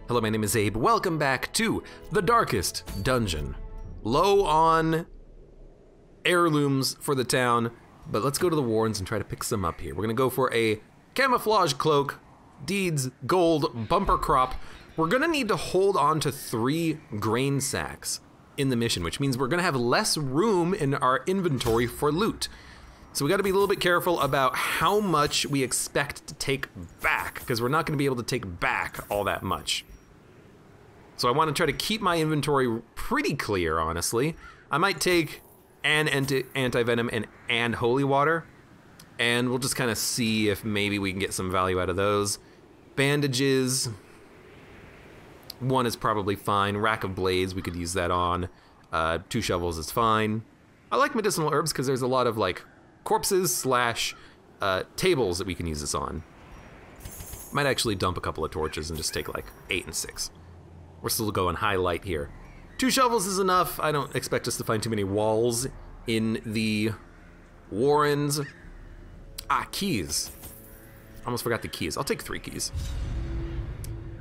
Hello, my name is Abe. Welcome back to the darkest dungeon. Low on heirlooms for the town, but let's go to the warrens and try to pick some up here. We're gonna go for a camouflage cloak, deeds, gold, bumper crop. We're gonna need to hold on to 3 grain sacks in the mission, which means we're gonna have less room in our inventory for loot. So we gotta be a little bit careful about how much we expect to take back, because we're not gonna be able to take back all that much. So I wanna try to keep my inventory pretty clear, honestly. I might take an anti-venom and holy water, and we'll just kind of see if maybe we can get some value out of those. Bandages, 1 is probably fine. Rack of blades, we could use that on. 2 shovels is fine. I like medicinal herbs because there's a lot of like corpses slash tables that we can use this on. Might actually dump a couple of torches and just take like 8 and 6. We're still going high light here. 2 shovels is enough. I don't expect us to find too many walls in the warrens. Ah, keys. Almost forgot the keys. I'll take 3 keys.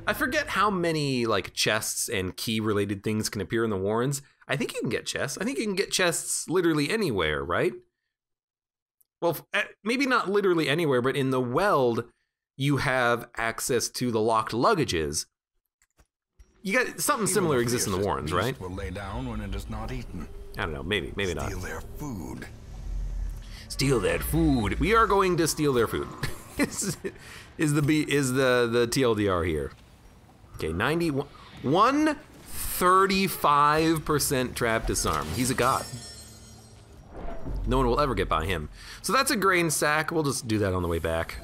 I forget how many like chests and key related things can appear in the warrens. I think you can get chests. I think you can get chests literally anywhere, right? Well, maybe not literally anywhere, but in the Weld, you have access to the locked luggages. You got something similar exists in the warrens, right? Will lay down when it is not eaten. I don't know, maybe not. Steal their food. Steal that food. We are going to steal their food. is the TLDR here? Okay, 135% trap disarm. He's a god. No one will ever get by him. So that's a grain sack. We'll just do that on the way back.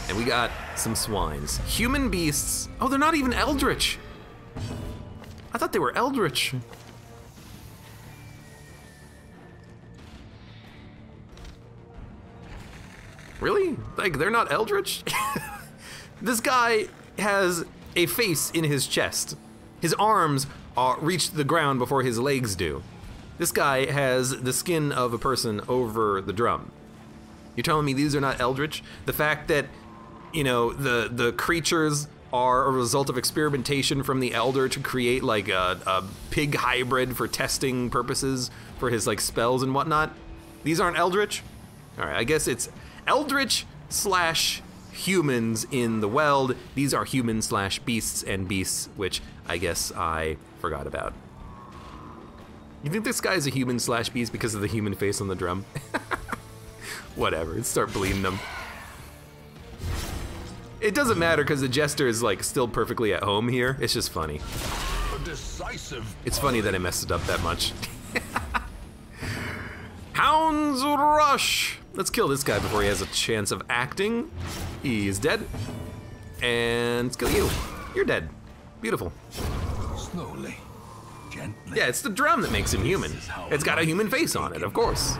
And we got some swines. Human beasts. Oh, they're not even eldritch. I thought they were eldritch. Really? Like, they're not eldritch? This guy has a face in his chest. His arms reach the ground before his legs do. This guy has the skin of a person over the drum. You're telling me these are not eldritch? The fact that, you know, the creatures are a result of experimentation from the Elder to create like a pig hybrid for testing purposes for his like spells and whatnot. These aren't eldritch? All right, I guess it's eldritch slash humans in the Weld. These are humans slash beasts and beasts, which I guess I forgot about. You think this guy's a human slash beast because of the human face on the drum? Whatever, let's start bleeding them. It doesn't matter because the Jester is like still perfectly at home here. It's just funny. It's funny that I messed it up that much. Hounds rush! Let's kill this guy before he has a chance of acting. He's dead. And let's kill you. You're dead. Beautiful. Slowly, gently. Yeah, it's the drum that makes him human. It's got a human face on it, of course.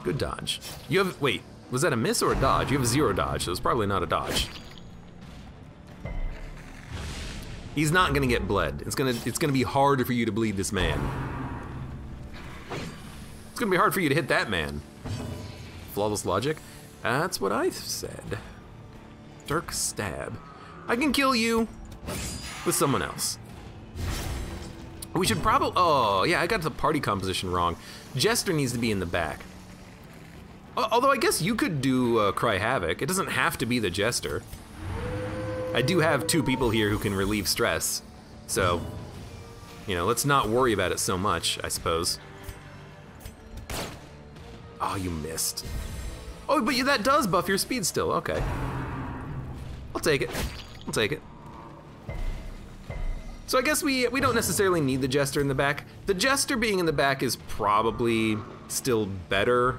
Good dodge. You have, wait, was that a miss or a dodge? You have 0 dodge, so it's probably not a dodge. He's not gonna get bled. It's gonna be harder for you to bleed this man. It's gonna be hard for you to hit that man. Flawless logic? That's what I said. Dirk stab. I can kill you with someone else. We should probably, oh yeah, I got the party composition wrong. Jester needs to be in the back. Although I guess you could do Cry Havoc. It doesn't have to be the Jester. I do have 2 people here who can relieve stress. So, you know, let's not worry about it so much, I suppose. Oh, you missed. Oh, but that does buff your speed still, okay. I'll take it, I'll take it. So I guess we don't necessarily need the Jester in the back. The Jester being in the back is probably still better,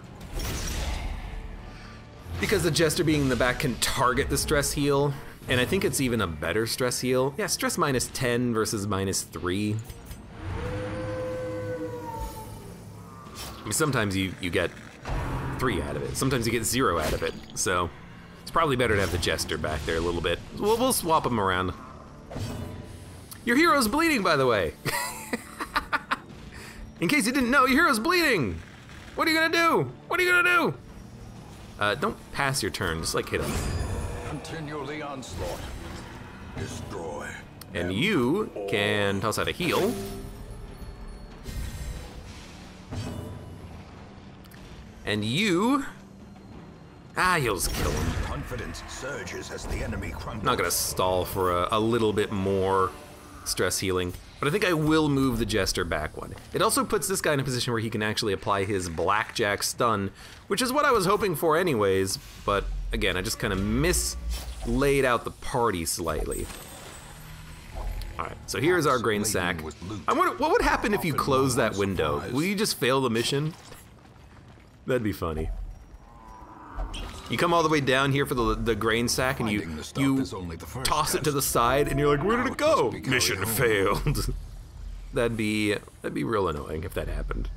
because the Jester being in the back can target the stress heal, and I think it's even a better stress heal. Yeah, stress minus 10 versus minus 3. I mean, sometimes you get 3 out of it. Sometimes you get 0 out of it. So it's probably better to have the Jester back there a little bit. We'll swap them around. Your hero's bleeding, by the way. In case you didn't know, your hero's bleeding. What are you gonna do? What are you gonna do? Don't pass your turn, just like hit him. Continue the onslaught. Destroy. And you can toss out a heal. And you... you'll just kill him. Confidence surges as the enemy crumbles. I'm not gonna stall for a little bit more stress healing, but I think I will move the Jester back one. It also puts this guy in a position where he can actually apply his Blackjack stun, which is what I was hoping for anyways, but again, I just kind of mislaid out the party slightly. Alright, so here's our grain sack. I wonder, what would happen if you close that window? Will you just fail the mission? That'd be funny. You come all the way down here for the grain sack and you toss it to the side and you're like, where did it go? Mission failed. That'd be real annoying if that happened.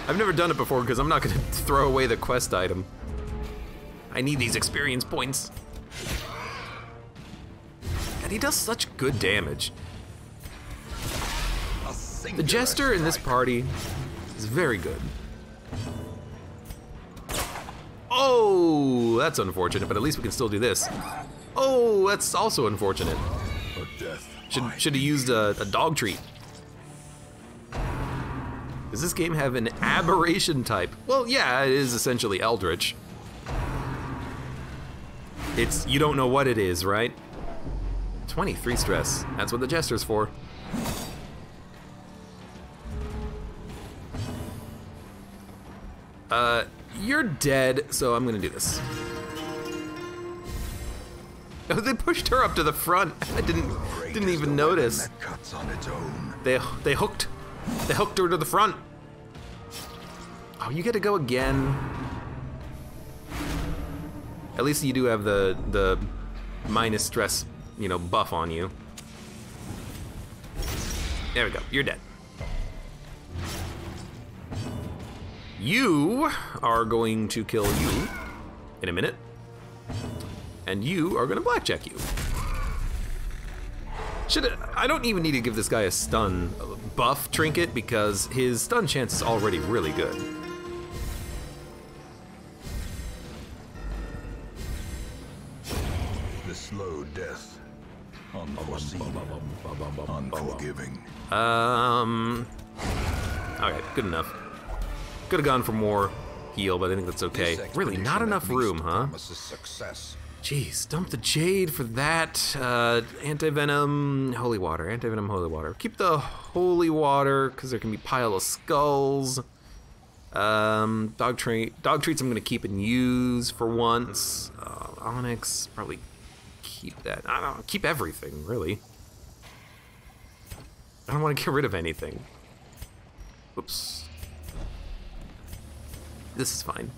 I've never done it before because I'm not gonna throw away the quest item. I need these experience points. And he does such good damage. The Jester in this party is very good. Oh, that's unfortunate, but at least we can still do this. Oh, that's also unfortunate. Should have used a dog treat. Does this game have an aberration type? Well, yeah, it is essentially eldritch. It's, you don't know what it is, right? 23 stress, that's what the Jester's for. You're dead, so I'm gonna do this. Oh, they pushed her up to the front. I didn't even notice. They hooked her to the front. Oh, you get to go again. At least you do have the minus stress, you know, buff on you. There we go. You're dead. You are going to kill you in a minute, and you are gonna blackjack you. I don't even need to give this guy a stun buff trinket because his stun chance is already really good. The slow death. Unforeseen. Unforgiving. Okay, good enough. Could have gone for more heal, but I think that's okay. Really, not enough room, huh? Jeez, dump the Jade for that. Anti-venom, holy water, anti-venom, holy water. Keep the holy water, because there can be pile of skulls. Dog treats I'm gonna keep and use for once. Onyx, probably keep that. I don't know, keep everything, really. I don't want to get rid of anything. Oops. This is fine.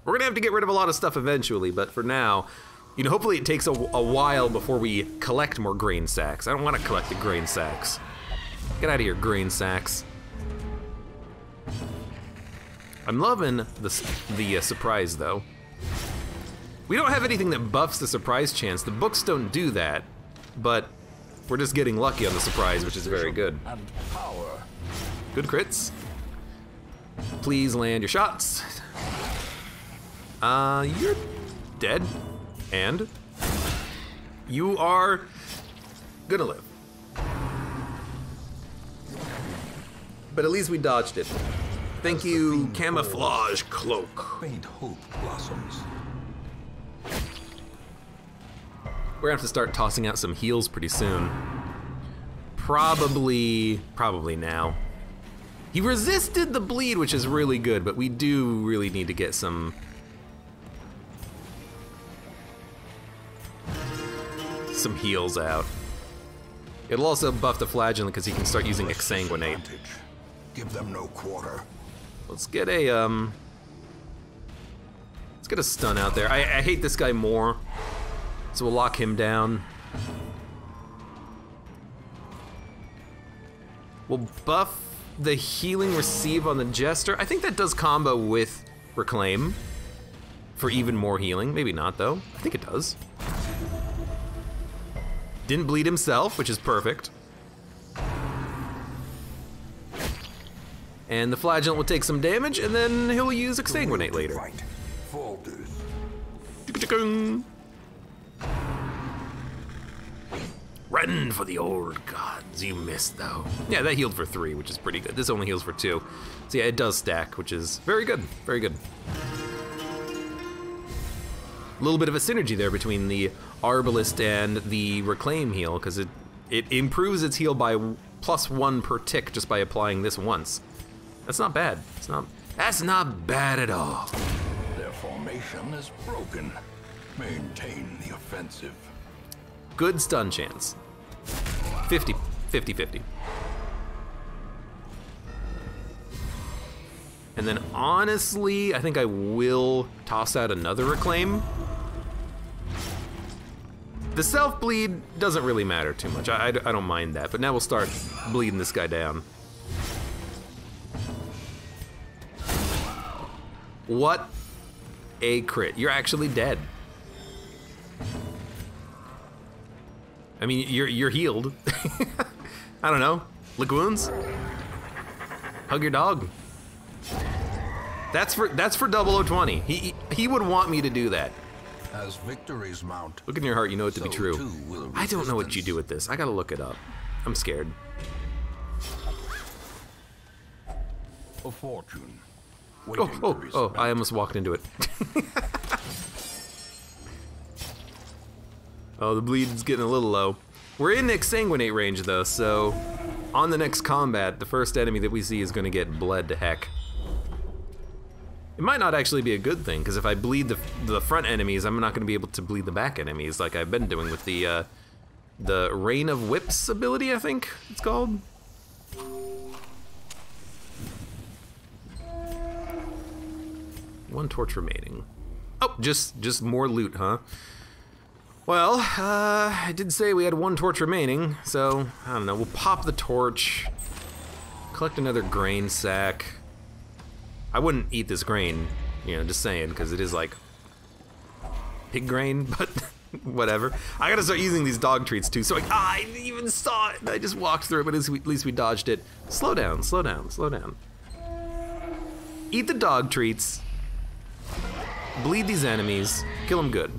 We're gonna have to get rid of a lot of stuff eventually, but for now, you know, hopefully it takes a while before we collect more grain sacks. I don't want to collect the grain sacks. Get out of here, grain sacks. I'm loving the surprise, though. We don't have anything that buffs the surprise chance. The books don't do that, but we're just getting lucky on the surprise, which is very good. Good crits. Please land your shots. You're dead. And you are gonna live. But at least we dodged it. Thank you, camouflage cloak. Faint hope blossoms. We're gonna have to start tossing out some heals pretty soon. Probably now. He resisted the bleed, which is really good, but we do really need to get some heals out. It'll also buff the flagellant because he can start using exsanguinate. Give them no quarter. Let's get a stun out there. I hate this guy more, so we'll lock him down. We'll buff the healing receive on the Jester. I think that does combo with Reclaim for even more healing. Maybe not, though. I think it does. Didn't bleed himself, which is perfect. And the flagellant will take some damage, and then he'll use exsanguinate later. Fight. Falters. Run for the old gods, you missed though. Yeah, that healed for 3, which is pretty good. This only heals for 2. So yeah, it does stack, which is very good, very good. A little bit of a synergy there between the Arbalist and the Reclaim heal, because it improves its heal by +1 per tick just by applying this once. That's not bad. That's not bad at all. Their formation is broken. Maintain the offensive. Good stun chance. 50-50. And then honestly, I think I will toss out another Reclaim. The self-bleed doesn't really matter too much. I don't mind that, but now we'll start bleeding this guy down. What a crit. You're actually dead. I mean, you're healed. I don't know. Lick wounds? Hug your dog. That's for 0020. He would want me to do that. As victories mount, Look in your heart, you know it to be so true. too will I don't know what you resistance. do with this. I gotta look it up. I'm scared. A fortune. Waiting to be Oh, spent. I almost walked into it. Oh, the bleed's getting a little low. We're in exsanguinate range though, so on the next combat, the first enemy that we see is gonna get bled to heck. It might not actually be a good thing, because if I bleed the front enemies, I'm not gonna be able to bleed the back enemies like I've been doing with the Rain of Whips ability, I think it's called. One torch remaining. Oh, just more loot, huh? Well, I did say we had 1 torch remaining, so I don't know. We'll pop the torch, collect another grain sack. I wouldn't eat this grain, you know, just saying, because it is like pig grain, but whatever. I gotta start using these dog treats too. So I didn't even saw it. I just walked through it, but at least we dodged it. Slow down, slow down, slow down. Eat the dog treats. Bleed these enemies. Kill them good.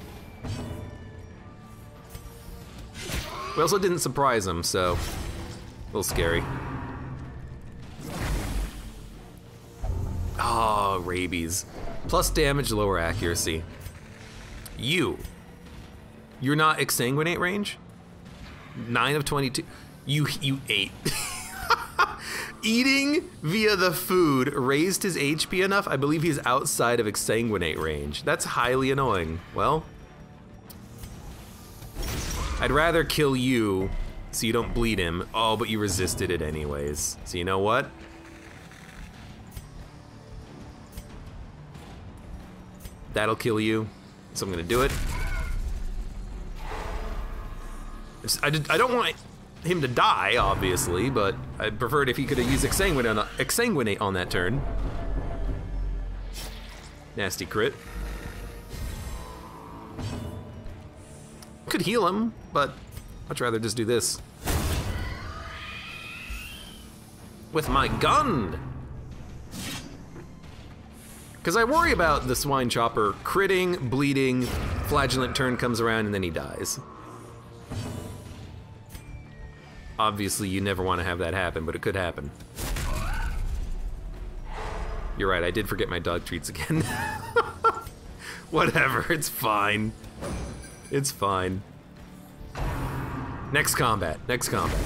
We also didn't surprise them, so a little scary. Oh, rabies. Plus damage, lower accuracy. You're not exsanguinate range? 9 of 22. You ate. Eating via the food raised his HP enough. I believe he's outside of exsanguinate range. That's highly annoying. Well, I'd rather kill you so you don't bleed him. Oh, but you resisted it anyways. So you know what? That'll kill you. So I'm gonna do it. I don't want him to die, obviously, but I'd prefer it if he could have used exsanguinate on that turn. Nasty crit. Could heal him, but I'd rather just do this. With my gun! Because I worry about the swine chopper critting, bleeding, flagellant turn comes around, and then he dies. Obviously, you never want to have that happen, but it could happen. You're right, I did forget my dog treats again. Whatever, it's fine. It's fine. Next combat, next combat.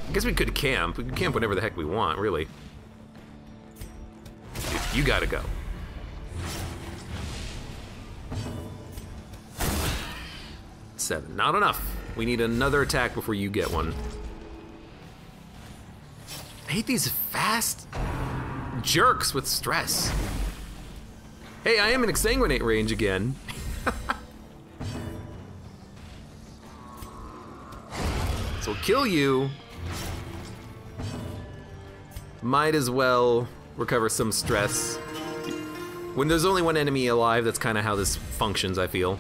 I guess we could camp. We could camp whenever the heck we want, really. Dude, you gotta go. Seven, not enough. We need another attack before you get one. I hate these fast jerks with stress. Hey, I am in exsanguinate range again. So we'll kill you. Might as well recover some stress. When there's only one enemy alive, that's kind of how this functions, I feel.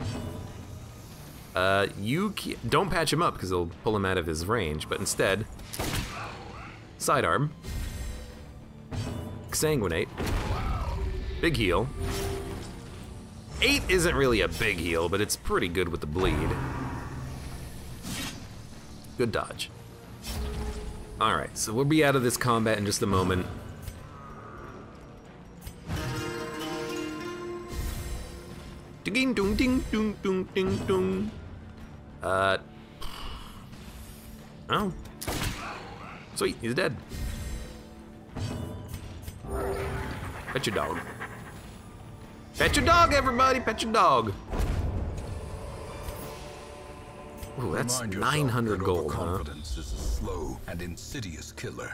Don't patch him up because it'll pull him out of his range, but instead, sidearm. Exsanguinate. Big heal. 8 isn't really a big heal, but it's pretty good with the bleed. Good dodge. Alright, so we'll be out of this combat in just a moment. Ding dong ding dong dong ding dong. Oh. Sweet, he's dead. Pet your dog. Pet your dog, everybody, pet your dog. Ooh, that's 900 gold, huh? Confidence is a slow and insidious killer.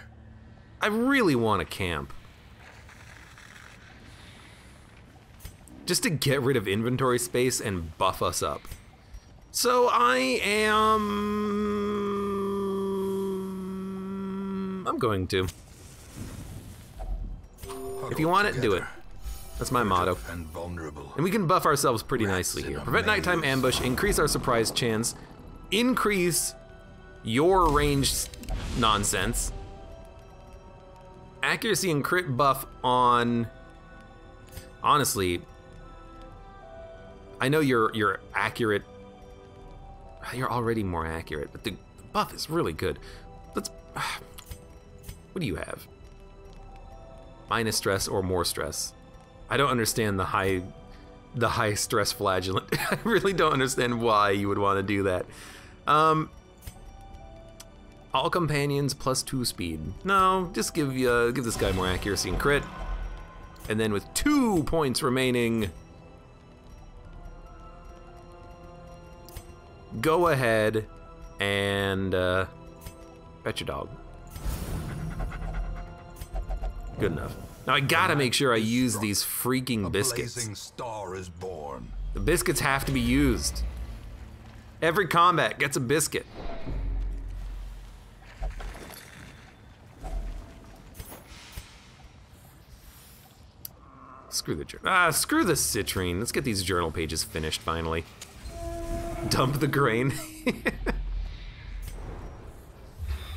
I really want to camp. Just to get rid of inventory space and buff us up. So I'm going to. If you want it, do it. That's my motto. And we can buff ourselves pretty nicely here. Prevent nighttime ambush, increase our surprise chance, increase your ranged nonsense, accuracy and crit buff on, honestly, I know you're accurate, you're already more accurate, but the buff is really good. Let's, what do you have? Minus stress or more stress? I don't understand the high stress flagellant. I really don't understand why you would want to do that. All companions +2 speed. No, just give this guy more accuracy and crit. And then with 2 points remaining, go ahead and pet your dog. Good enough. Now I gotta make sure I use these freaking biscuits. A blazing star is born. The biscuits have to be used. Every combat gets a biscuit. Screw the journal. Screw the citrine. Let's get these journal pages finished finally. Dump the grain.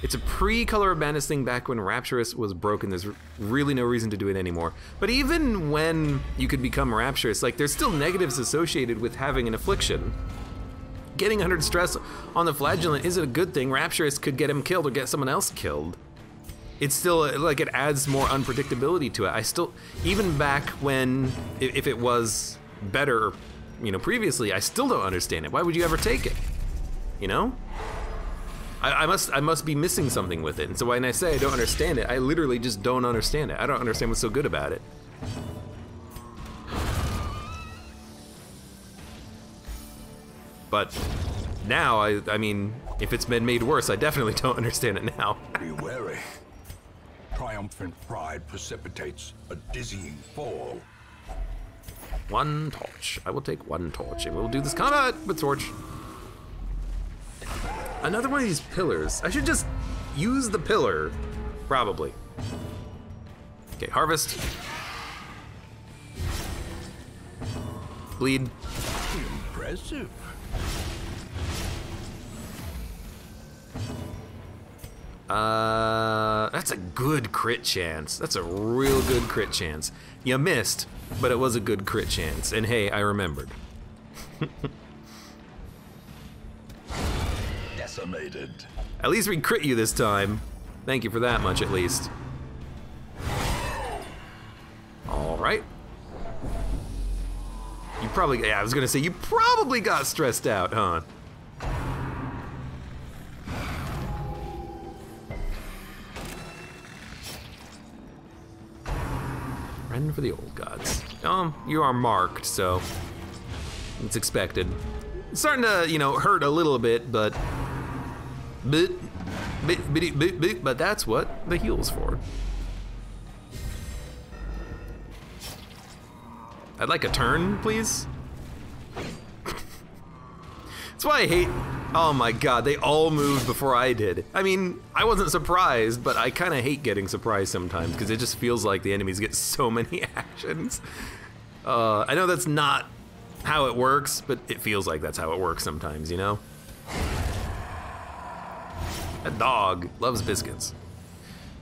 It's a pre-Color of Madness thing back when Rapturous was broken. There's really no reason to do it anymore. But even when you could become Rapturous, like, there's still negatives associated with having an affliction. Getting 100 stress on the Flagellant isn't a good thing. Rapturous could get him killed or get someone else killed. It's still, like, it adds more unpredictability to it. I still, even back when, if it was better, you know, previously, I still don't understand it. Why would you ever take it? You know? I must be missing something with it. And so when I say I don't understand it, I literally just don't understand it. I don't understand what's so good about it. But now, I mean, if it's been made worse, I definitely don't understand it now. Be wary. Triumphant pride precipitates a dizzying fall. 1 torch. I will take 1 torch, and we'll do this combat with torch. Another one of these pillars. I should just use the pillar, probably. Okay, harvest. Bleed. Impressive. That's a good crit chance. That's a real good crit chance. You missed, but it was a good crit chance. And hey, I remembered. Decimated. At least we crit you this time. Thank you for that much, at least. All right. You probably, yeah, I was gonna say, you probably got stressed out, huh? Run for the old gods. You are marked, so it's expected. It's starting to, you know, hurt a little bit, but that's what the heal's for. I'd like a turn, please. That's why I hate, oh my god, they all moved before I did. I mean, I wasn't surprised, but I kind of hate getting surprised sometimes because it just feels like the enemies get so many actions. I know that's not how it works, but it feels like that's how it works sometimes, you know? That dog loves biscuits.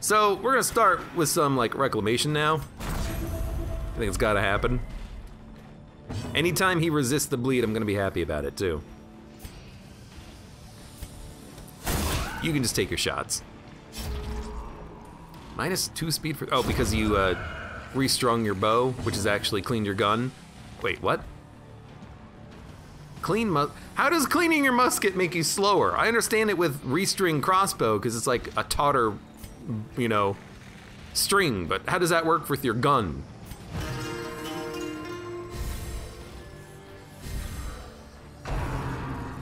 So we're gonna start with some like reclamation now. I think it's gotta happen. Anytime he resists the bleed, I'm gonna be happy about it too. You can just take your shots. -2 speed for, oh, because you restrung your bow, which has actually cleaned your gun. Wait, what? How does cleaning your musket make you slower? I understand it with restring crossbow, because it's like a tauter, you know, string, but how does that work with your gun?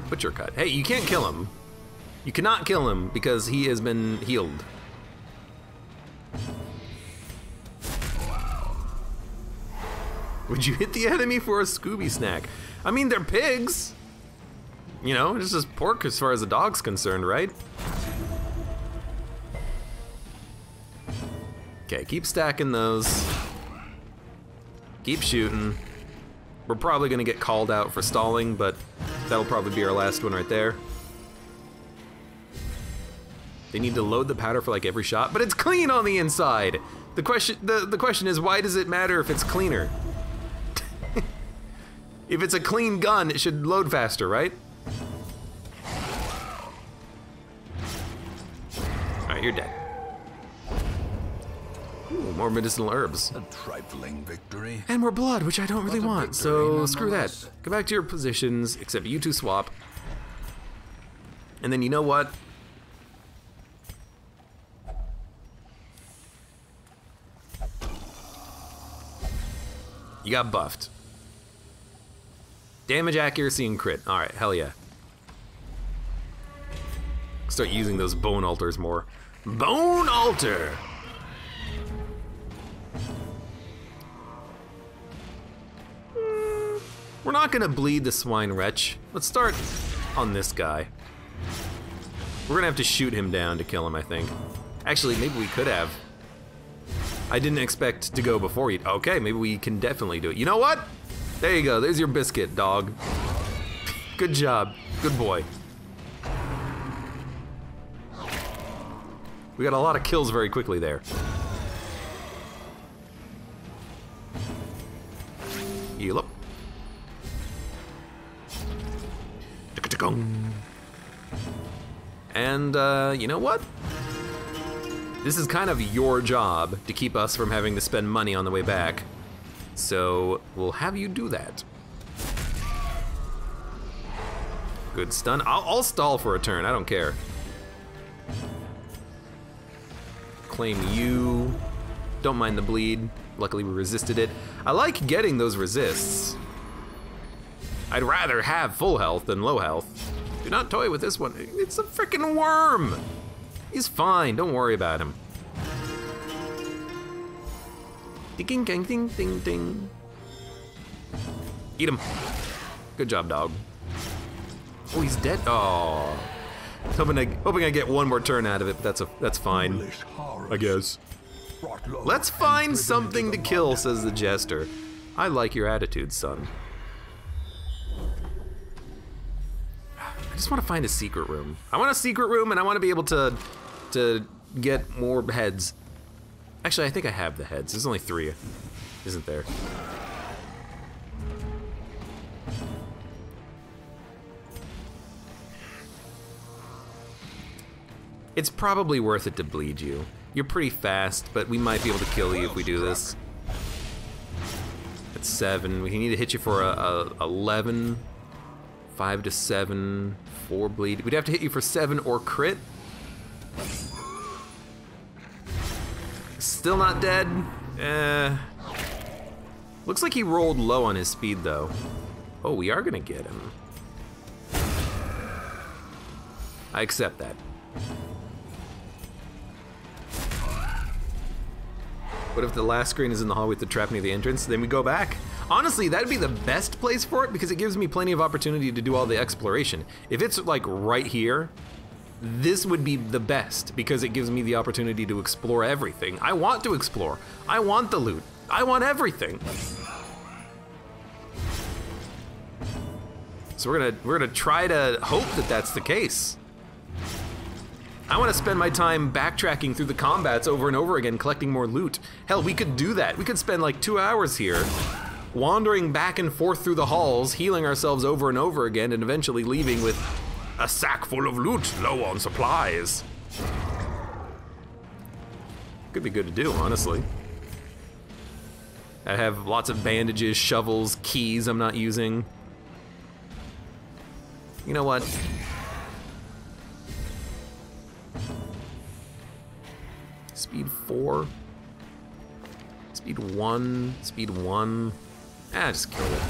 Butcher cut. Hey, you can't kill him. You cannot kill him because he has been healed. Would you hit the enemy for a Scooby snack? I mean, they're pigs. You know, it's just pork as far as the dog's concerned, right? Okay, keep stacking those. Keep shooting. We're probably gonna get called out for stalling, but that'll probably be our last one right there. They need to load the powder for like every shot, but it's clean on the inside. The question is, why does it matter if it's cleaner? If it's a clean gun, it should load faster, right? Alright, you're dead. Ooh, more medicinal herbs. A trifling victory. And more blood, which I don't really want, victory so screw that. nonetheless. Go back to your positions, except you two swap. And then you know what? You got buffed. Damage, accuracy, and crit. Alright, hell yeah. Start using those bone altars more. Bone altar! We're not gonna bleed the swine wretch. Let's start on this guy. We're gonna have to shoot him down to kill him, I think. Actually, maybe we could have. I didn't expect to go before you. Okay, maybe we can definitely do it. You know what? There you go, there's your biscuit, dog. Good job, good boy. We got a lot of kills very quickly there. Heal up. And you know what? This is kind of your job to keep us from having to spend money on the way back. So we'll have you do that. Good stun. I'll stall for a turn, I don't care. Claim you. Don't mind the bleed. Luckily we resisted it. I like getting those resists. I'd rather have full health than low health. Do not toy with this one. It's a freaking worm. He's fine, don't worry about him. Ding ding ding ding ding. Eat him. Good job, dog. Oh, he's dead. Oh. Hoping I get one more turn out of it, but that's fine. I guess. Let's find something to kill, says the jester. I like your attitude, son. I just want to find a secret room. I want a secret room, and I want to be able to get more heads. Actually, I think I have the heads. There's only 3, isn't there? It's probably worth it to bleed you. You're pretty fast, but we might be able to kill you if we do this. At 7, we need to hit you for a 11. 5 to 7, 4 bleed. We'd have to hit you for 7 or crit. Still not dead. Looks like he rolled low on his speed though. Oh, we are gonna get him. I accept that. What if the last screen is in the hall with the trap near the entrance? Then we go back. Honestly, that'd be the best place for it because it gives me plenty of opportunity to do all the exploration. If it's like right here, this would be the best because it gives me the opportunity to explore everything. I want to explore. I want the loot. I want everything. So we're gonna try to hope that that's the case. I want to spend my time backtracking through the combats over and over again, collecting more loot. Hell, we could do that. We could spend like 2 hours here, wandering back and forth through the halls, healing ourselves over and over again, and eventually leaving with a sack full of loot, low on supplies. Could be good to do, honestly. I have lots of bandages, shovels, keys I'm not using. You know what? Speed 4. Speed 1. Speed 1. Just kill it.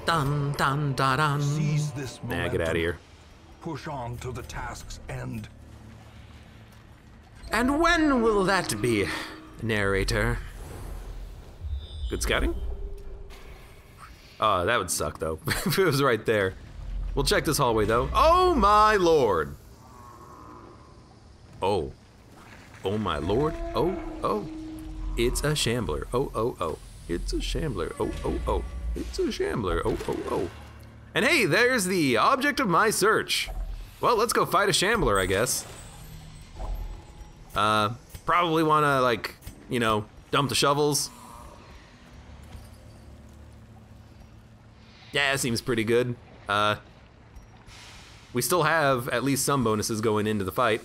Dun dun dun dun. Seize this Nah, momentum. get out of here. Push on to the task's end. And when will that be, narrator? Good scouting? That would suck though, if it was right there. We'll check this hallway though. Oh my lord! Oh. Oh my lord. Oh, oh. It's a shambler. Oh, oh, oh. It's a shambler. Oh, oh, oh. It's a shambler. Oh, oh, oh. And hey, there's the object of my search. Well, let's go fight a shambler, I guess. Probably wanna, like, you know, dump the shovels. Yeah, it seems pretty good. We still have at least some bonuses going into the fight.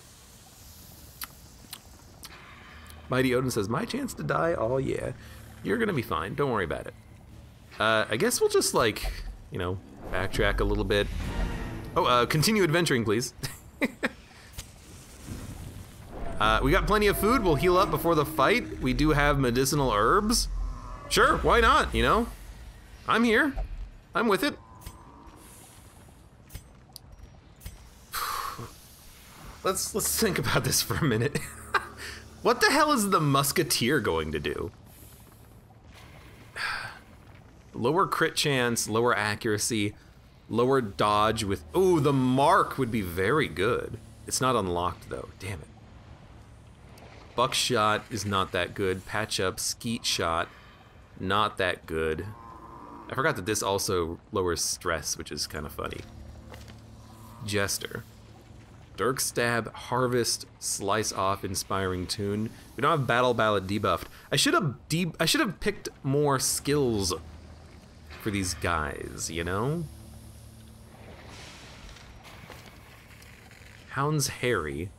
Mighty Odin says, my chance to die? Oh yeah. You're gonna be fine, don't worry about it. I guess we'll just, like, you know, backtrack a little bit. Oh, continue adventuring, please. We got plenty of food. We'll heal up before the fight. We do have medicinal herbs. Sure, why not, you know? I'm here. I'm with it. Let's think about this for a minute. What the hell is the musketeer going to do? Lower crit chance, lower accuracy, lower dodge with... Ooh, the mark would be very good. It's not unlocked though, damn it. Buckshot is not that good. Patch up, skeet shot, not that good. I forgot that this also lowers stress, which is kind of funny. Jester. Dirk Stab, Harvest, Slice Off, Inspiring Tune. We don't have Battle Ballad debuffed. I should have picked more skills for these guys, you know? Hound's Harry.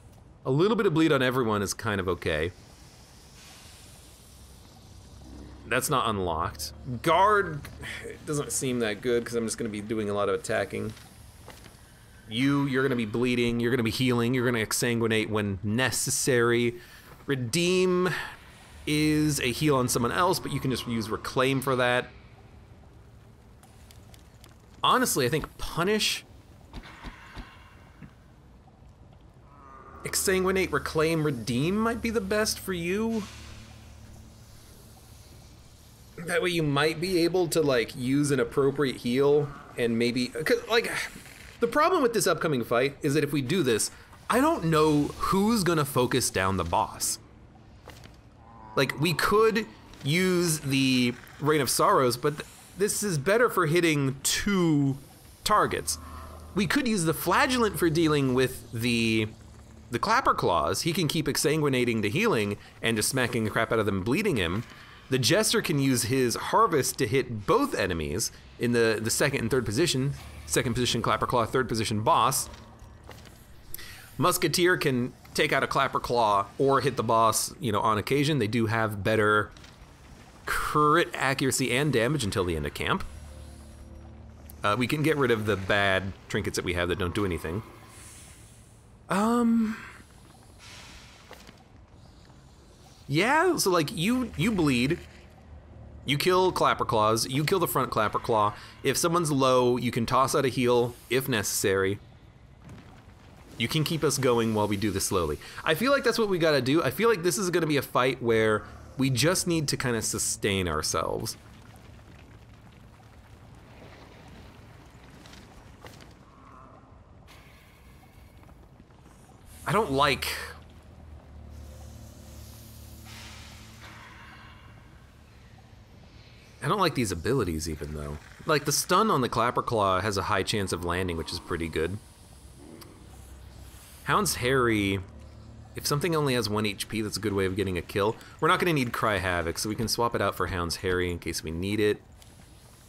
A little bit of bleed on everyone is kind of okay. That's not unlocked. Guard, it doesn't seem that good because I'm just gonna be doing a lot of attacking. You're gonna be bleeding, you're gonna be healing, you're gonna exsanguinate when necessary. Redeem is a heal on someone else, but you can just use Reclaim for that. Honestly, I think Punish, Exsanguinate, Reclaim, Redeem might be the best for you. That way you might be able to, like, use an appropriate heal and maybe, 'cause, like, the problem with this upcoming fight is that if we do this, I don't know who's gonna focus down the boss. Like, we could use the Reign of Sorrows, but this is better for hitting 2 targets. We could use the Flagellant for dealing with the Clapper Claws. He can keep exsanguinating the healing and just smacking the crap out of them, bleeding him. The Jester can use his Harvest to hit both enemies in the second and third position. Second position Clapper Claw, third position boss. Musketeer can take out a Clapper Claw or hit the boss, you know, on occasion. They do have better crit accuracy and damage until the end of camp. We can get rid of the bad trinkets that we have that don't do anything. Yeah, so like you bleed, you kill Clapper Claws, you kill the front Clapper Claw. If someone's low, you can toss out a heal if necessary. You can keep us going while we do this slowly. I feel like that's what we gotta do. I feel like this is gonna be a fight where we just need to kind of sustain ourselves. I don't like... these abilities even though. Like the stun on the Clapper Claw has a high chance of landing, which is pretty good. Hound's Harry, if something only has 1 HP, that's a good way of getting a kill. We're not going to need Cry Havoc, so we can swap it out for Hound's Harry in case we need it.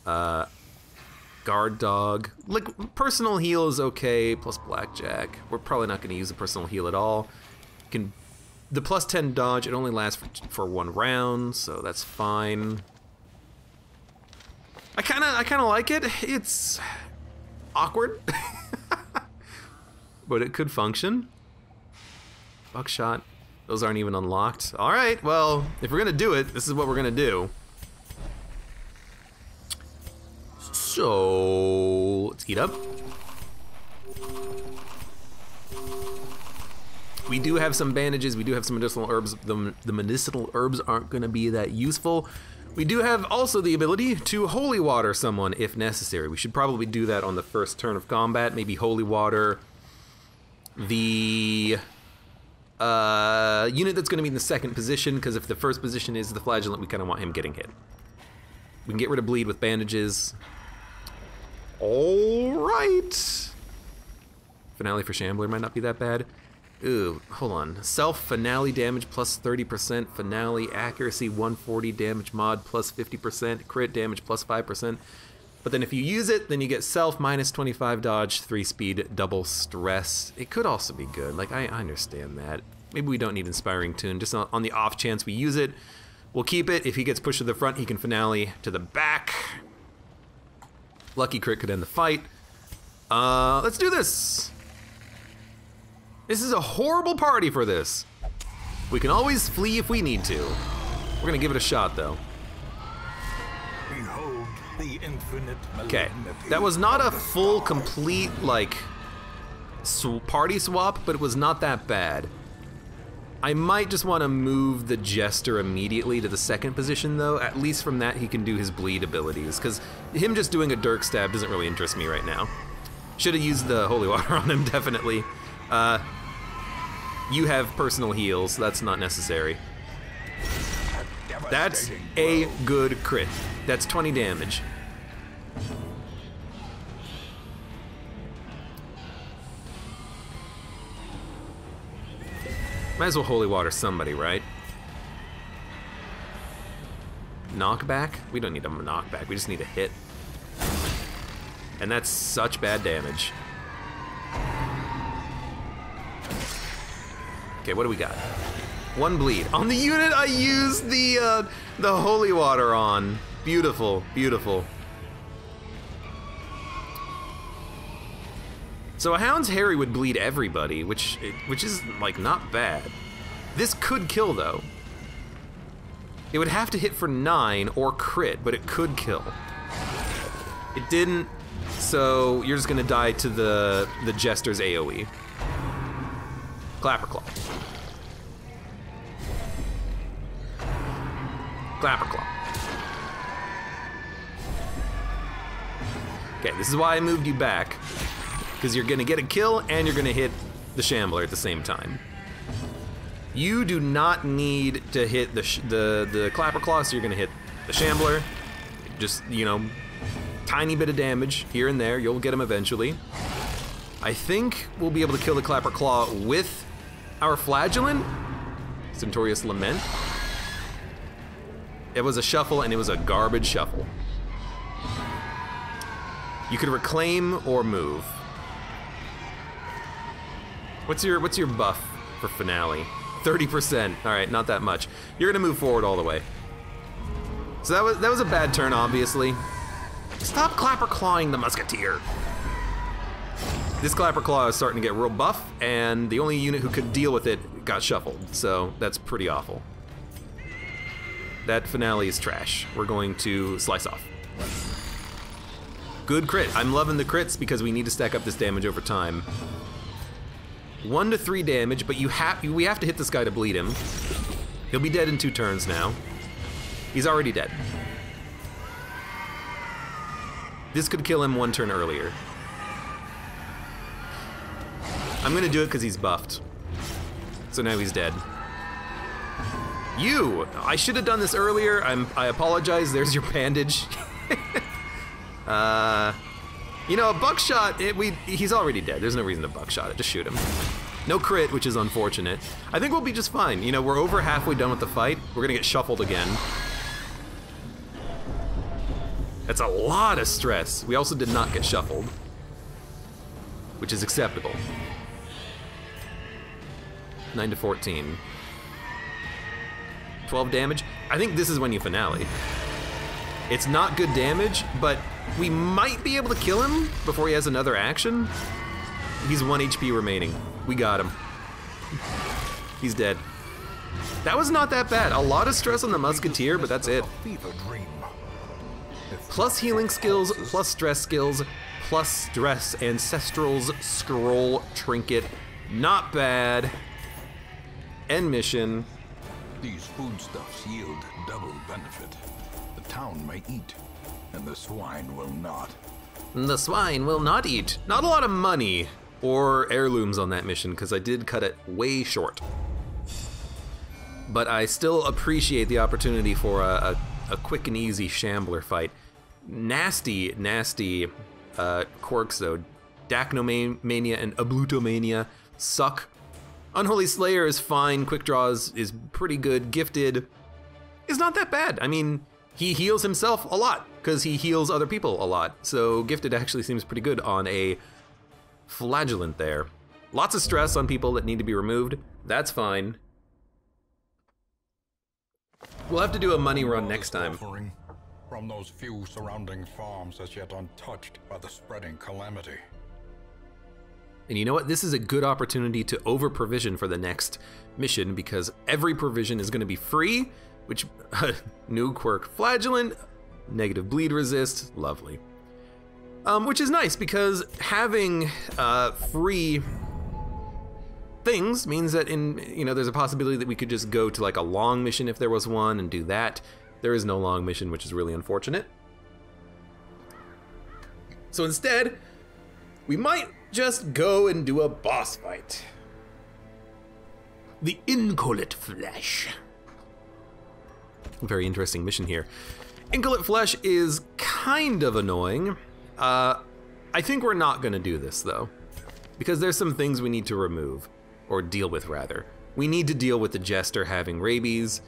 Guard Dog. Like, personal heal is okay, plus Blackjack. We're probably not going to use the personal heal at all. The plus 10 dodge, it only lasts for 1 round, so that's fine. I kinda like it. It's awkward, but it could function. Buckshot, those aren't even unlocked. All right, well, if we're gonna do it, this is what we're gonna do. So let's eat up. We do have some bandages, we do have some medicinal herbs. The medicinal herbs aren't gonna be that useful. We do have also the ability to holy water someone if necessary. We should probably do that on the first turn of combat. Maybe holy water the unit that's gonna be in the second position, because if the first position is the flagellant, we kinda want him getting hit. We can get rid of bleed with bandages. All right. Finale for Shambler might not be that bad. Ooh, hold on. Self finale damage plus 30%, finale accuracy 140, damage mod plus 50%, crit damage plus 5%. But then if you use it, then you get self minus 25 dodge, 3 speed, double stress. It could also be good. Like, I understand that. Maybe we don't need Inspiring Tune. Just on the off chance we use it, we'll keep it. If he gets pushed to the front, he can finale to the back. Lucky crit could end the fight. Let's do this. This is a horrible party for this. We can always flee if we need to. We're gonna give it a shot though. Behold the infinite Okay, malignity that was not a of the full, stars. complete, like, party swap, but it was not that bad. I might just want to move the Jester immediately to the second position though. At least from that he can do his bleed abilities, because him just doing a Dirk Stab doesn't really interest me right now. Should have used the Holy Water on him, definitely. You have personal heals, so that's not necessary. That's a good crit. That's 20 damage. Might as well Holy Water somebody, right? Knockback? We don't need a knockback, we just need a hit. And that's such bad damage. Okay, what do we got? 1 bleed. On the unit I used the Holy Water on. Beautiful, beautiful. So a Hound's Harry would bleed everybody, which is, like, not bad. This could kill, though. It would have to hit for 9 or crit, but it could kill. It didn't, so you're just gonna die to the Jester's AoE. Clapperclaw. Clapperclaw. Okay, this is why I moved you back. Because you're gonna get a kill and you're gonna hit the Shambler at the same time. You do not need to hit the Clapperclaw, so you're gonna hit the Shambler. Just, you know, tiny bit of damage here and there, you'll get him eventually. I think we'll be able to kill the Clapperclaw with our Flagellant. Centaurious Lament. It was a shuffle and it was a garbage shuffle. You could reclaim or move. What's your buff for finale? 30%. All right, not that much. You're gonna move forward all the way. So that was a bad turn, obviously. Stop Clapperclawing the Musketeer. This Clapperclaw is starting to get real buff, and the only unit who could deal with it got shuffled, so that's pretty awful. That finale is trash. We're going to slice off. Good crit. I'm loving the crits because we need to stack up this damage over time. 1 to 3 damage, but we have to hit this guy to bleed him. He'll be dead in 2 turns now. He's already dead. This could kill him 1 turn earlier. I'm gonna do it because he's buffed. So now he's dead. I should have done this earlier. I apologize, there's your bandage. You know, a buckshot, he's already dead. There's no reason to buckshot it. Just shoot him. No crit, which is unfortunate. I think we'll be just fine. You know, we're over halfway done with the fight. We're gonna get shuffled again. That's a lot of stress. We also did not get shuffled, which is acceptable. 9 to 14. 12 damage. I think this is when you finale. It's not good damage, but we might be able to kill him before he has another action. He's 1 HP remaining. We got him. He's dead. That was not that bad. A lot of stress on the Musketeer, but that's it. Plus healing skills, plus stress skills, plus stress ancestrals, scroll, trinket. Not bad. End mission. These foodstuffs yield double benefit. The town may eat, and the swine will not. The swine will not eat. Not a lot of money or heirlooms on that mission, because I did cut it way short. But I still appreciate the opportunity for a quick and easy shambler fight. Nasty, nasty quirks though. Dachnomania and Ablutomania suck. Unholy Slayer is fine, Quick Draws is pretty good, Gifted is not that bad. I mean, he heals himself a lot, because he heals other people a lot. So Gifted actually seems pretty good on a Flagellant there. Lots of stress on people that need to be removed, that's fine. We'll have to do a money run next time. From those few surrounding farms as yet untouched by the spreading calamity. And you know what? This is a good opportunity to over-provision for the next mission, because every provision is going to be free, which, new quirk, Flagellant, negative bleed resist, lovely. Which is nice, because having free things means that there's a possibility that we could just go to like a long mission if there was one and do that. There is no long mission, which is really unfortunate. So instead, we might just go and do a boss fight. The Incolate Flesh. Very interesting mission here. Incolate Flesh is kind of annoying. I think we're not gonna do this though, because there's some things we need to remove, or deal with rather. We need to deal with the Jester having rabies,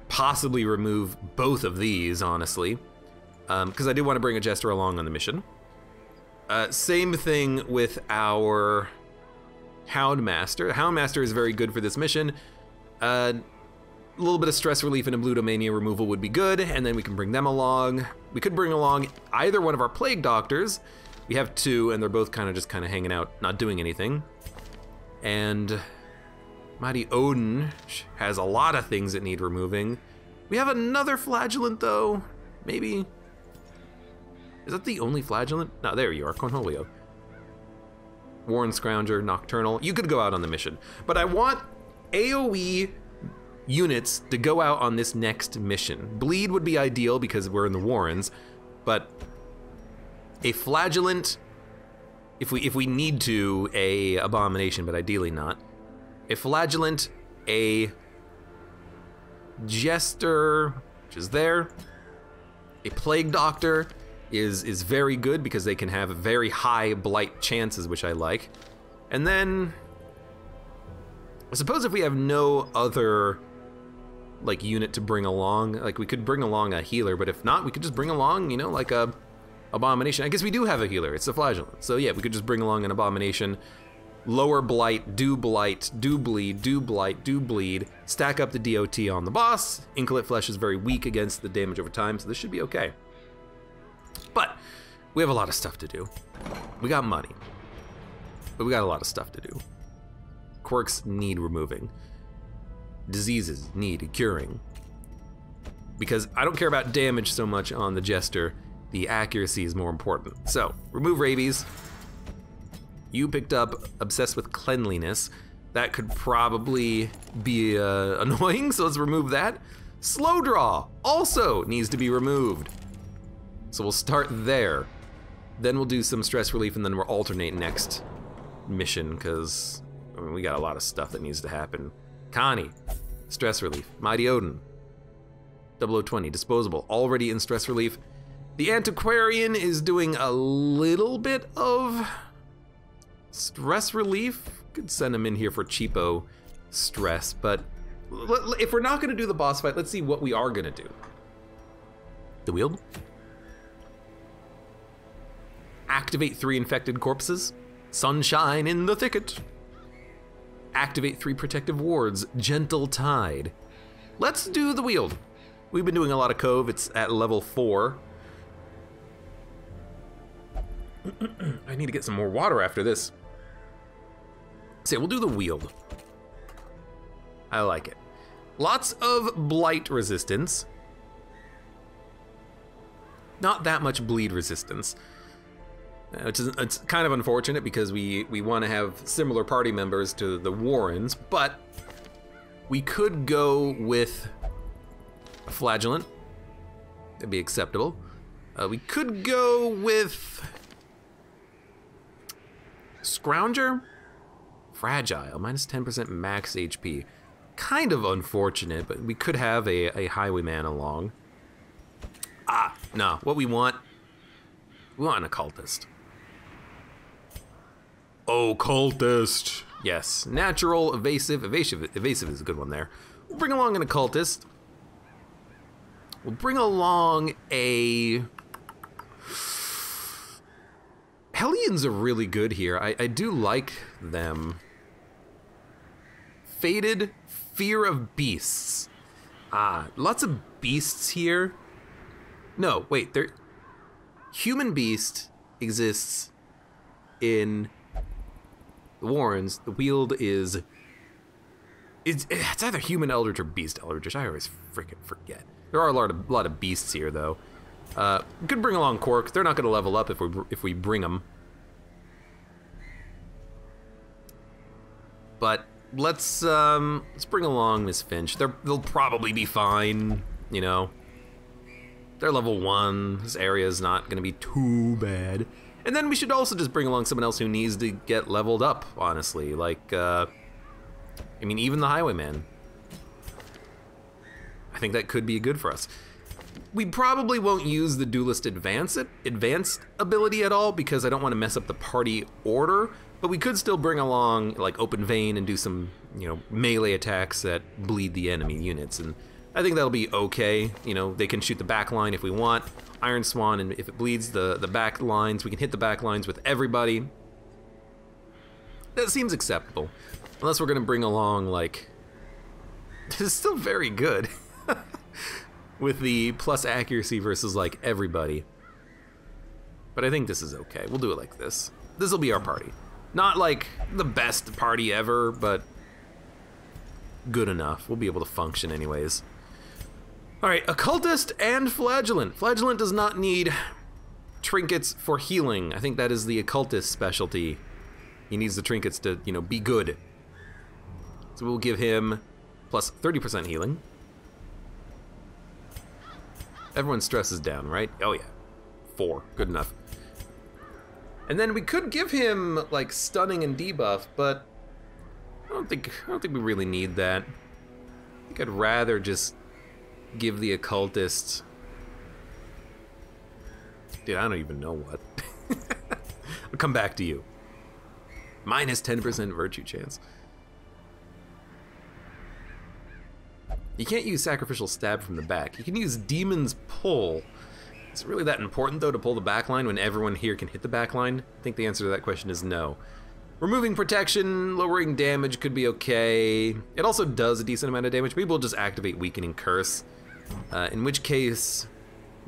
possibly remove both of these, honestly, because I do want to bring a Jester along on the mission. Same thing with our Houndmaster. Houndmaster is very good for this mission. A little bit of stress relief and Ablutomania removal would be good, and then we can bring them along. We could bring along either one of our Plague Doctors. We have 2, and they're both kind of hanging out, not doing anything. And Mighty Odin has a lot of things that need removing. We have another Flagellant though, maybe. Is that the only Flagellant? No, there you are, Cornholio. Warren Scrounger, Nocturnal. You could go out on the mission, but I want AoE units to go out on this next mission. Bleed would be ideal because we're in the Warrens, but a Flagellant, if we need to, a Abomination, but ideally not. A Flagellant, a Jester, which is there. A Plague Doctor is very good because they can have very high blight chances, which I like. And then, I suppose if we have no other like unit to bring along, like we could bring along a healer, but if not, we could just bring along, like a Abomination. I guess we do have a healer, it's a Flagellant. So yeah, we could just bring along an Abomination. Lower blight, do bleed, do blight, do bleed. Stack up the DOT on the boss. Incolate Flesh is very weak against the damage over time, so this should be okay. But we have a lot of stuff to do. We got money, but we got a lot of stuff to do. Quirks need removing. Diseases need curing. Because I don't care about damage so much on the Jester, the accuracy is more important. So, remove rabies. You picked up Obsessed with Cleanliness. That could probably be annoying, so let's remove that. Slow Draw also needs to be removed. So we'll start there. Then we'll do some stress relief, and then we'll alternate next mission, because we got a lot of stuff that needs to happen. Connie, stress relief. Mighty Odin, 0020, disposable, already in stress relief. The Antiquarian is doing a little bit of stress relief. Could send him in here for cheapo stress, but if we're not gonna do the boss fight, let's see what we are gonna do. The wield. Activate 3 infected corpses. Sunshine in the thicket. Activate 3 protective wards. Gentle tide. Let's do the wield. We've been doing a lot of Cove. It's at level 4. I need to get some more water after this. So we'll do the wield. I like it. Lots of blight resistance. Not that much bleed resistance. It's kind of unfortunate because we want to have similar party members to the Warrens, but we could go with a Flagellant. That'd be acceptable. We could go with Scrounger. Fragile, minus 10% max HP. Kind of unfortunate, but we could have a Highwayman along. No, what we want an Occultist. Occultist. Yes, natural, evasive is a good one there. We'll bring along an Occultist. We'll bring along a... Hellions are really good here. I do like them. Fated Fear of Beasts. Lots of beasts here. No, wait, Human Beast exists in the Warrens. The wield is... It's either Human Eldritch or Beast Eldritch. I always freaking forget. There are a lot of beasts here, though. We could bring along Cork. They're not going to level up if we bring them. But let's bring along Miss Finch. They'll probably be fine, you know. They're level 1. This area is not going to be too bad. And then we should also just bring along someone else who needs to get leveled up, honestly. Like, I mean, even the Highwayman. I think that could be good for us. We probably won't use the Duelist advanced ability at all because I don't want to mess up the party order, but we could still bring along like Open Vein and do some, you know, melee attacks that bleed the enemy units, and I think that'll be okay. You know, they can shoot the back line if we want, Iron Swan, and if it bleeds the back lines, we can hit the back lines with everybody. That seems acceptable. Unless we're gonna bring along like... This is still very good. With the plus accuracy versus like everybody. But I think this is okay. We'll do it like this. This will be our party. Not like the best party ever, but good enough. We'll be able to function anyways. Alright, Occultist and Flagellant. Flagellant does not need trinkets for healing. I think that is the Occultist specialty. He needs the trinkets to, you know, be good. So we'll give him plus 30% healing. Everyone's stress is down, right? Oh yeah. 4. Good enough. And then we could give him like stunning and debuff, but I don't think we really need that. I think I'd rather just give the Occultist... Dude, I don't even know what. I'll come back to you. Minus 10% virtue chance. You can't use Sacrificial Stab from the back. You can use Demon's Pull. Is it really that important, though, to pull the backline when everyone here can hit the backline? I think the answer to that question is no. Removing protection, lowering damage could be okay. It also does a decent amount of damage. Maybe we'll just activate Weakening Curse. In which case,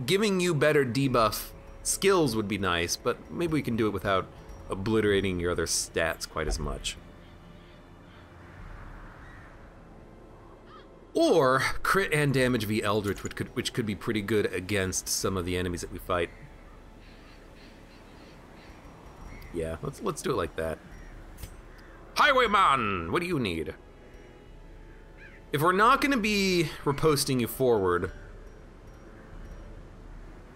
giving you better debuff skills would be nice, but maybe we can do it without obliterating your other stats quite as much. Or crit and damage v Eldritch, which could be pretty good against some of the enemies that we fight. Yeah, let's do it like that. Highwayman, what do you need? If we're not going to be riposting you forward,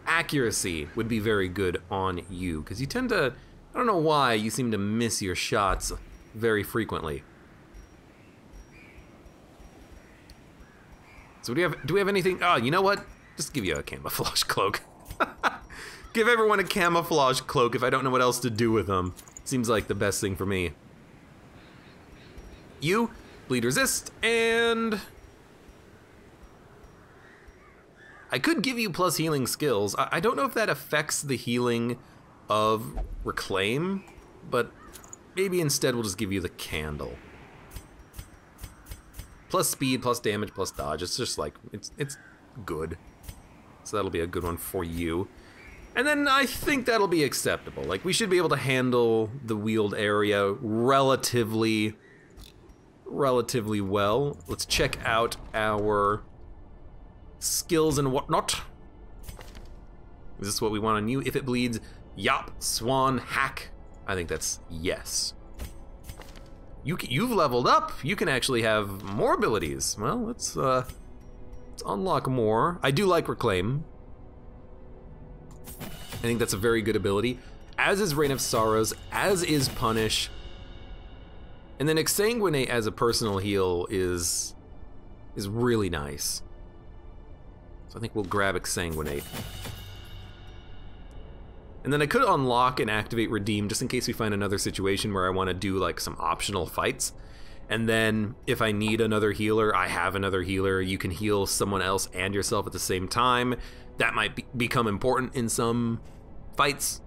accuracy would be very good on you, because you tend to, I don't know why, you seem to miss your shots very frequently. So do we have anything? Oh, you know what? Just give you a camouflage cloak. Give everyone a camouflage cloak if I don't know what else to do with them. Seems like the best thing for me. You, bleed resist, and I could give you plus healing skills. I don't know if that affects the healing of Reclaim, but maybe instead we'll just give you the candle. Plus speed, plus damage, plus dodge. It's just like, it's good. So that'll be a good one for you. And then I think that'll be acceptable. Like, we should be able to handle the wheeled area relatively well. Let's check out our skills and whatnot. Is this what we want on you? If it bleeds, yop, swan, hack. I think that's yes. You've leveled up. You can actually have more abilities. Well, let's unlock more. I do like Reclaim. I think that's a very good ability. As is Reign of Sorrows, as is Punish. And then Exsanguinate as a personal heal is really nice. So I think we'll grab Exsanguinate. And then I could unlock and activate Redeem just in case we find another situation where I want to do like some optional fights. And then if I need another healer, I have another healer. You can heal someone else and yourself at the same time. That might become important in some fights.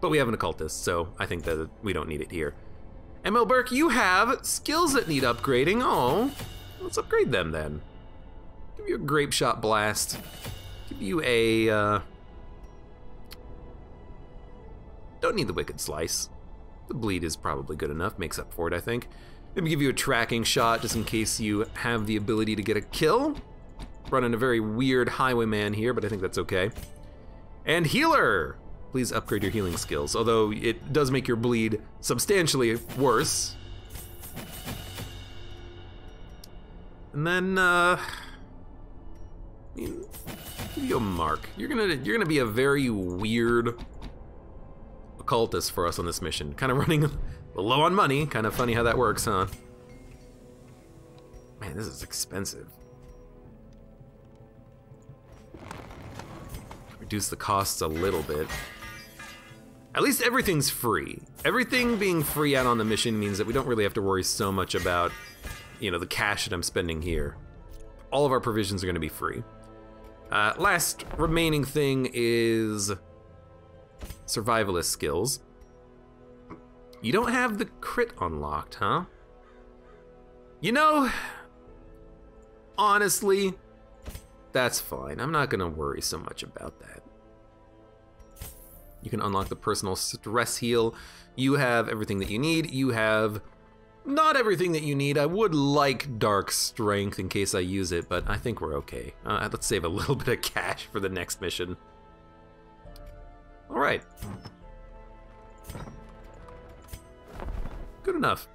But we have an occultist, so I think that we don't need it here. ML Burke, you have skills that need upgrading. Oh, let's upgrade them then. Give you a Grape Shot Blast. Give you a, don't need the Wicked Slice. The bleed is probably good enough, makes up for it, I think. Maybe give you a Tracking Shot just in case you have the ability to get a kill. Running a very weird highwayman here, but I think that's okay. And Healer! Please upgrade your healing skills, although it does make your bleed substantially worse. And then, give you a mark. You're gonna be a very weird occultist for us on this mission. Kind of running low on money. Kind of funny how that works, huh? Man, this is expensive. Reduce the costs a little bit. At least everything's free. Everything being free out on the mission means that we don't really have to worry so much about, you know, the cash that I'm spending here. All of our provisions are gonna be free. Last remaining thing is survivalist skills. You don't have the crit unlocked, huh? You know, honestly, that's fine. I'm not gonna worry so much about that. You can unlock the personal stress heal. You have everything that you need. You have not everything that you need. I would like dark strength in case I use it, but I think we're okay. Let's save a little bit of cash for the next mission. All right. Good enough.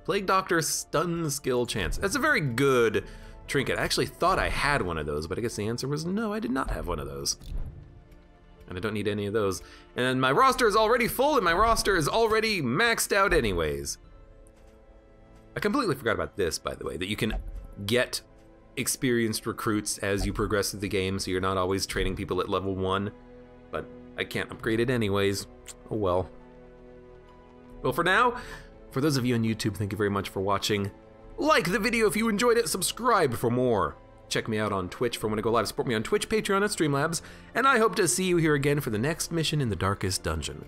Plague Doctor stun skill chance. That's a very good trinket. I actually thought I had one of those, but I guess the answer was no, I did not have one of those. And I don't need any of those. And my roster is already full, and my roster is already maxed out anyways. I completely forgot about this, by the way, that you can get experienced recruits as you progress through the game, so you're not always training people at level 1. But I can't upgrade it anyways. Oh well. Well, for now, for those of you on YouTube, thank you very much for watching. Like the video if you enjoyed it, subscribe for more. Check me out on Twitch for when I go live. Support me on Twitch, Patreon, and Streamlabs. And I hope to see you here again for the next mission in the Darkest Dungeon.